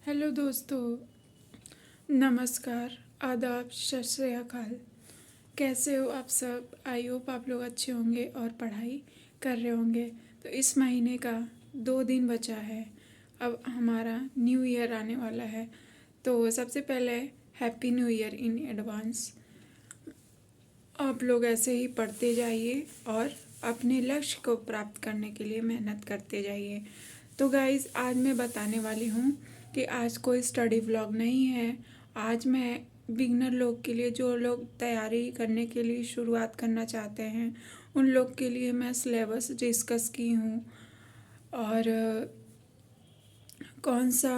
Hello दोस्तों, नमस्कार, आदाब, सत श्री अकाल। कैसे हो आप सब? आई होप आप लोग अच्छे होंगे और पढ़ाई कर रहे होंगे। तो इस महीने का 2 दिन बचा है, अब हमारा न्यू ईयर आने वाला है। तो सबसे पहले happy new year in advance. आप लोग ऐसे ही पढ़ते जाइए और अपने लक्ष्य को प्राप्त करने के लिए मेहनत करते जाइए। तो गाइज़, आज मैं बताने वाली हूँ कि आज कोई स्टडी व्लॉग नहीं है। आज मैं बिगनर लोग के लिए, जो लोग तैयारी करने के लिए शुरुआत करना चाहते हैं, उन लोग के लिए मैं सिलेबस डिस्कस की हूँ। और कौन सा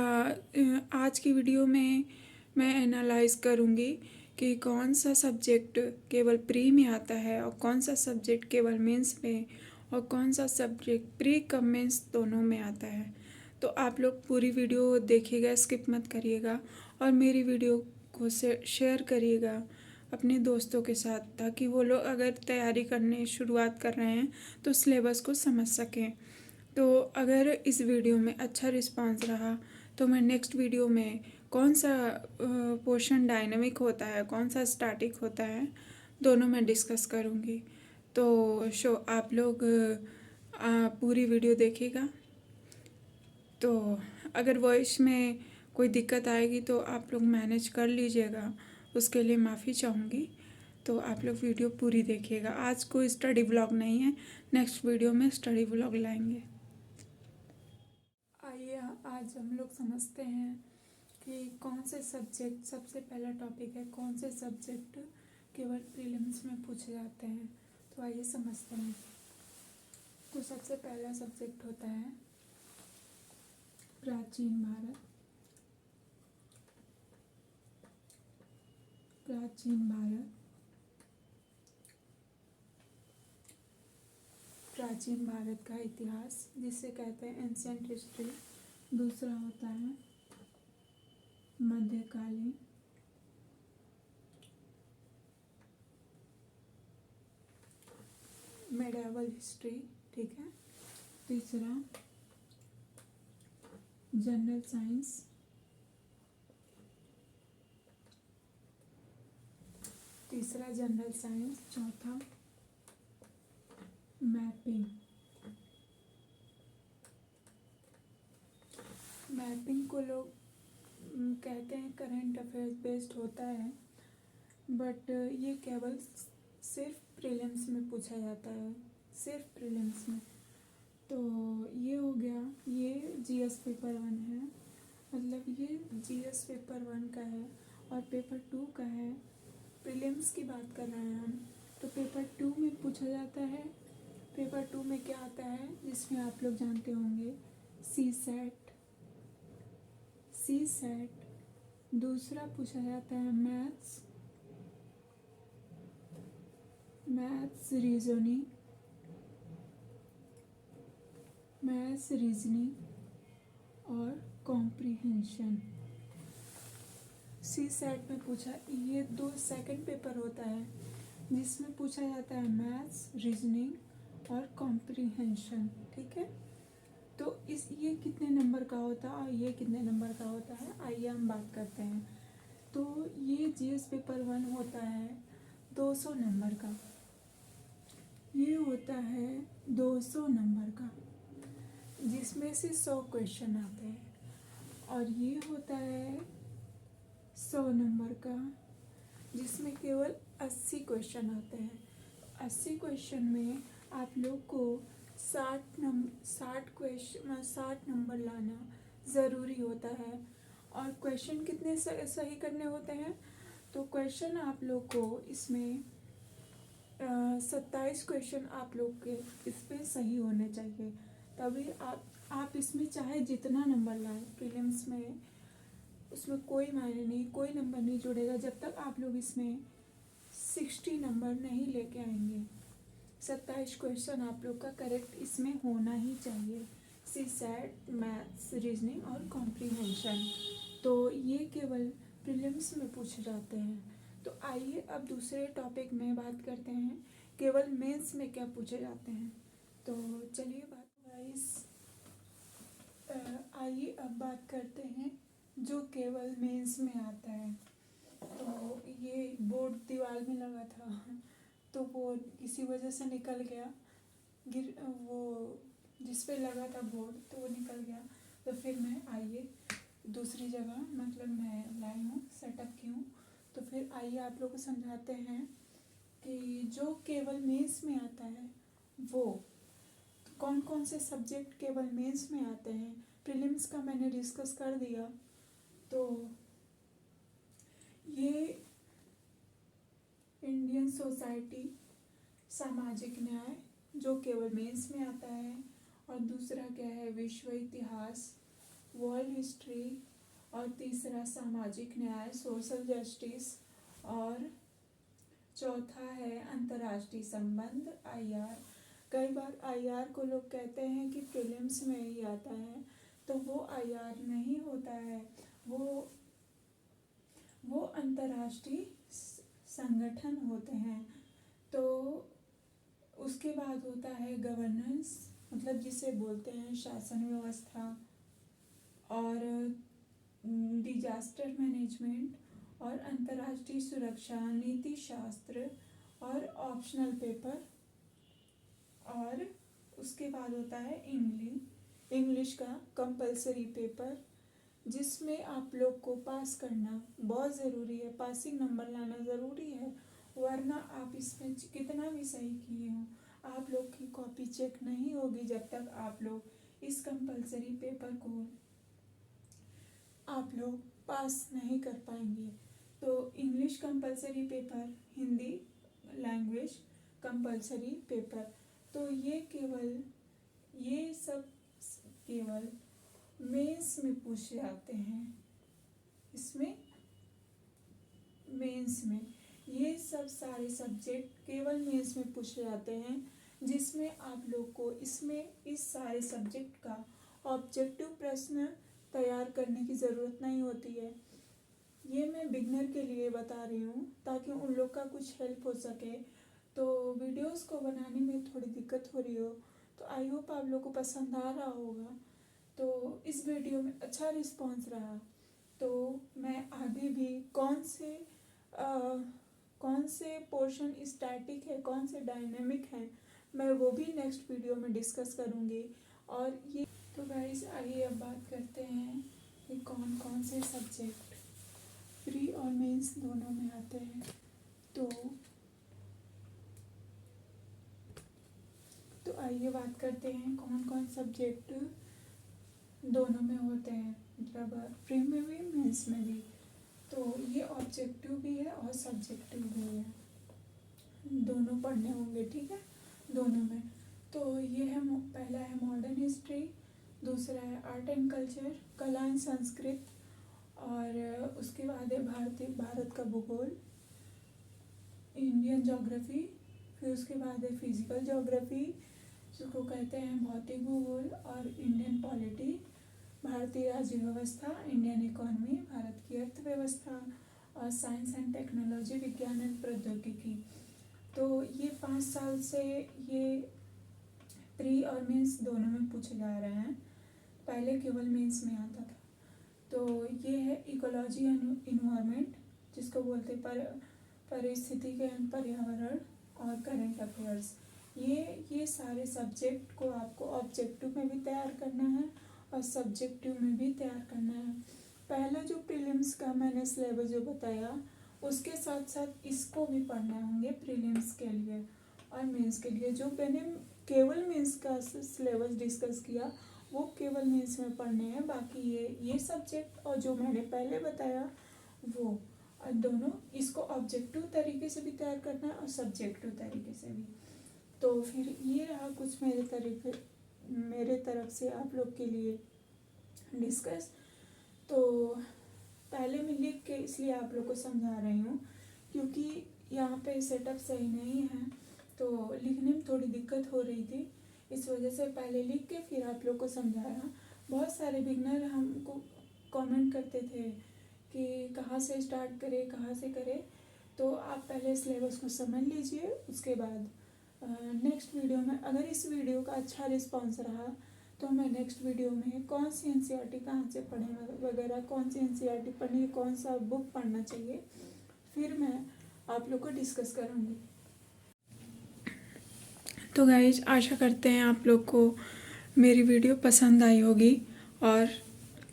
आज की वीडियो में मैं एनालाइज करूँगी कि कौन सा सब्जेक्ट केवल प्री में आता है और कौन सा सब्जेक्ट केवल मेंस में और कौन सा सब्जेक्ट प्री कम मेंस दोनों में आता है। तो आप लोग पूरी वीडियो देखिएगा, स्किप मत करिएगा और मेरी वीडियो को शेयर करिएगा अपने दोस्तों के साथ, ताकि वो लोग अगर तैयारी करने शुरुआत कर रहे हैं तो सिलेबस को समझ सकें। तो अगर इस वीडियो में अच्छा रिस्पांस रहा तो मैं नेक्स्ट वीडियो में कौन सा पोर्शन डायनामिक होता है, कौन सा स्टैटिक होता है, दोनों में डिस्कस करूँगी। तो आप लोग पूरी वीडियो देखिएगा। तो अगर वॉइस में कोई दिक्कत आएगी तो आप लोग मैनेज कर लीजिएगा, उसके लिए माफ़ी चाहूँगी। तो आप लोग वीडियो पूरी देखिएगा। आज कोई स्टडी व्लॉग नहीं है, नेक्स्ट वीडियो में स्टडी व्लॉग लाएंगे। आइए आज हम लोग समझते हैं कि कौन से सब्जेक्ट, सबसे पहला टॉपिक है कौन से सब्जेक्ट केवल प्रीलिम्स में पूछे जाते हैं। तो आइए समझते हैं। तो सबसे पहला सब्जेक्ट होता है प्राचीन भारत। प्राचीन भारत, प्राचीन भारत का इतिहास, जिसे कहते हैं एंशिएंट हिस्ट्री। दूसरा होता है मध्यकालीन, मेडिवल हिस्ट्री, ठीक है। तीसरा जनरल साइंस। तीसरा जनरल साइंस। चौथा मैपिंग। मैपिंग को लोग कहते हैं करंट अफेयर्स बेस्ड होता है, बट ये केवल सिर्फ प्रीलिम्स में पूछा जाता है, सिर्फ प्रीलिम्स में। तो ये हो गया, ये जीएस पेपर 1 है, मतलब ये जीएस पेपर 1 का है और पेपर 2 का है। प्रीलिम्स की बात कर रहे हैं हम, तो पेपर 2 में पूछा जाता है। पेपर 2 में क्या आता है, जिसमें आप लोग जानते होंगे सी सेट। सी सेट। दूसरा पूछा जाता है maths, maths reasoning, maths reasoning और कॉम्प्रिहेंशन। सी सेट में पूछा, ये 2 सेकंड पेपर होता है जिसमें पूछा जाता है मैथ्स, रीजनिंग और कॉम्प्रिहेंशन, ठीक है। तो ये कितने नंबर का होता है और ये कितने नंबर का होता है, आइए हम बात करते हैं। तो ये जीएस पेपर 1 होता है 200 नंबर का, ये होता है 200 नंबर का, जिसमें से 100 क्वेश्चन आते हैं। और ये होता है 100 नंबर का, जिसमें केवल 80 क्वेश्चन आते हैं। 80 क्वेश्चन में आप लोग को 60 नंबर लाना ज़रूरी होता है। और क्वेश्चन कितने सही करने होते हैं, तो क्वेश्चन आप लोग को इसमें 27 क्वेश्चन आप लोग के इस पर सही होने चाहिए, तभी आप इसमें चाहे जितना नंबर लाएं प्रीलिम्स में, उसमें कोई मायने नहीं, कोई नंबर नहीं जुड़ेगा जब तक आप लोग इसमें 60 नंबर नहीं लेके आएंगे। 27 क्वेश्चन आप लोग का करेक्ट इसमें होना ही चाहिए, सी सेट, मैथ्स, रीजनिंग और कॉम्प्रिहेंशन। तो ये केवल प्रीलिम्स में पूछे जाते हैं। तो आइए अब दूसरे टॉपिक में बात करते हैं, केवल मेंस में क्या पूछे जाते हैं। तो चलिए बात गाइस, आइए अब बात करते हैं जो केवल मेंस में आता है। तो ये बोर्ड दीवार में लगा था तो वो किसी वजह से निकल गया, वो जिस पे लगा था बोर्ड तो वो निकल गया। तो फिर मैं आइए दूसरी जगह मतलब मैं लाई हूँ, सेटअप की हूँ। तो फिर आइए आप लोग को समझाते हैं कि जो केवल मेंस में आता है वो कौन कौन से सब्जेक्ट केवल मेंस में आते हैं। प्रीलिम्स का मैंने डिस्कस कर दिया। तो ये इंडियन सोसाइटी, सामाजिक न्याय जो केवल मेंस में आता है, और दूसरा क्या है विश्व इतिहास, वर्ल्ड हिस्ट्री, और तीसरा सामाजिक न्याय सोशल जस्टिस, और चौथा है अंतर्राष्ट्रीय संबंध आईआर। कई बार आईआर को लोग कहते हैं कि प्रीलिम्स में ही आता है, तो वो आईआर नहीं होता है, वो अंतर्राष्ट्रीय संगठन होते हैं। तो उसके बाद होता है गवर्नेंस, मतलब जिसे बोलते हैं शासन व्यवस्था, और डिजास्टर मैनेजमेंट, और अंतर्राष्ट्रीय सुरक्षा, नीति शास्त्र, और ऑप्शनल पेपर। और उसके बाद होता है इंग्लिश का कंपलसरी पेपर, जिसमें आप लोग को पास करना बहुत ज़रूरी है, पासिंग नंबर लाना ज़रूरी है, वरना आप इसमें कितना भी सही किए हो आप लोग की कॉपी चेक नहीं होगी जब तक आप लोग इस कंपलसरी पेपर को आप लोग पास नहीं कर पाएंगे। तो English compulsory paper, Hindi language compulsory paper, तो ये सब केवल मेंस में पूछे जाते हैं। इसमें मेंस में ये सब सारे सब्जेक्ट केवल मेंस में पूछे जाते हैं, जिसमें आप लोग को इसमें इस सारे सब्जेक्ट का ऑब्जेक्टिव प्रश्न तैयार करने की ज़रूरत नहीं होती है। ये मैं बिगनर के लिए बता रही हूँ ताकि उन लोग का कुछ हेल्प हो सके। तो वीडियोस को बनाने में थोड़ी दिक्कत हो रही हो तो आई होप आप लोग को पसंद आ रहा होगा। तो इस वीडियो में अच्छा रिस्पांस रहा तो मैं आगे भी कौन से पोर्शन स्टैटिक है, कौन से डायनेमिक है, मैं वो भी नेक्स्ट वीडियो में डिस्कस करूँगी। और ये तो गाइस आइए अब बात करते हैं कि कौन कौन से सब्जेक्ट प्री और मेंस दोनों में आते हैं। तो आइए बात करते हैं कौन कौन सब्जेक्ट दोनों में होते हैं, मतलब प्री में भी मेंस में भी। तो ये ऑब्जेक्टिव भी है और सब्जेक्टिव भी है, दोनों पढ़ने होंगे, ठीक है, दोनों में। तो ये है पहला है मॉडर्न हिस्ट्री, दूसरा है आर्ट एंड कल्चर, कला एंड संस्कृत, और उसके बाद है भारत का भूगोल, इंडियन ज्योग्राफी, फिर उसके बाद है फिजिकल ज्योग्राफी जिसको कहते हैं भौतिक भूगोल, और इंडियन पॉलिटी, भारतीय राज्य व्यवस्था, इंडियन इकोनॉमी, भारत की अर्थव्यवस्था, और साइंस एंड टेक्नोलॉजी, विज्ञान एंड प्रौद्योगिकी। तो ये 5 साल से ये प्री और मेंस दोनों में पूछे जा रहे हैं, पहले केवल मेंस में आता था। तो ये है इकोलॉजी एंड इन्वायरमेंट जिसको बोलते परिस्थिति के पर्यावरण, और करंट अफेयर्स। ये सारे सब्जेक्ट को आपको ऑब्जेक्टिव में भी तैयार करना है और सब्जेक्टिव में भी तैयार करना है। पहला जो प्रीलिम्स का मैंने सिलेबस जो बताया उसके साथ साथ इसको भी पढ़ना होंगे प्रीलिम्स के लिए और मेंस के लिए। जो मैंने केवल मेंस का सिलेबस डिस्कस किया वो केवल मेंस में पढ़ने हैं, बाकी ये सब्जेक्ट और जो मैंने पहले बताया वो, और दोनों इसको ऑब्जेक्टिव तरीके से भी तैयार करना है और सब्जेक्टिव तरीके से भी। तो फिर ये रहा कुछ मेरे तरफ से आप लोग के लिए डिस्कस। तो पहले मैं लिख के इसलिए आप लोग को समझा रही हूँ क्योंकि यहाँ पे सेटअप सही नहीं है तो लिखने में थोड़ी दिक्कत हो रही थी, इस वजह से पहले लिख के फिर आप लोग को समझाया। बहुत सारे बिगनर हमको कमेंट करते थे कि कहाँ से स्टार्ट करें, कहाँ से करें, तो आप पहले सिलेबस को समझ लीजिए, उसके बाद नेक्स्ट वीडियो में अगर इस वीडियो का अच्छा रिस्पांस रहा तो मैं नेक्स्ट वीडियो में कौन सी एनसीईआरटी कहाँ से पढ़ें वगैरह, कौन सी एनसीईआरटी पढ़नी है, कौन सा बुक पढ़ना चाहिए, फिर मैं आप लोग को डिस्कस करूँगी। तो गाइज आशा करते हैं आप लोग को मेरी वीडियो पसंद आई होगी और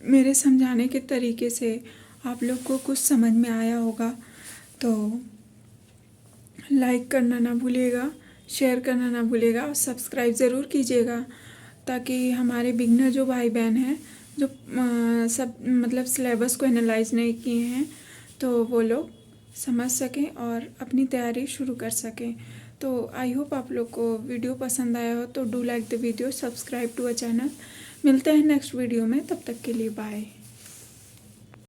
मेरे समझाने के तरीके से आप लोग को कुछ समझ में आया होगा। तो लाइक करना ना भूलिएगा, शेयर करना ना भूलिएगा और सब्सक्राइब ज़रूर कीजिएगा, ताकि हमारे बिगनर जो भाई बहन हैं जो सब मतलब सिलेबस को एनालाइज नहीं किए हैं तो वो लोग समझ सकें और अपनी तैयारी शुरू कर सकें। तो आई होप आप लोग को वीडियो पसंद आया हो, तो do like the video, subscribe to a channel. मिलते हैं नेक्स्ट वीडियो में, तब तक के लिए बाय।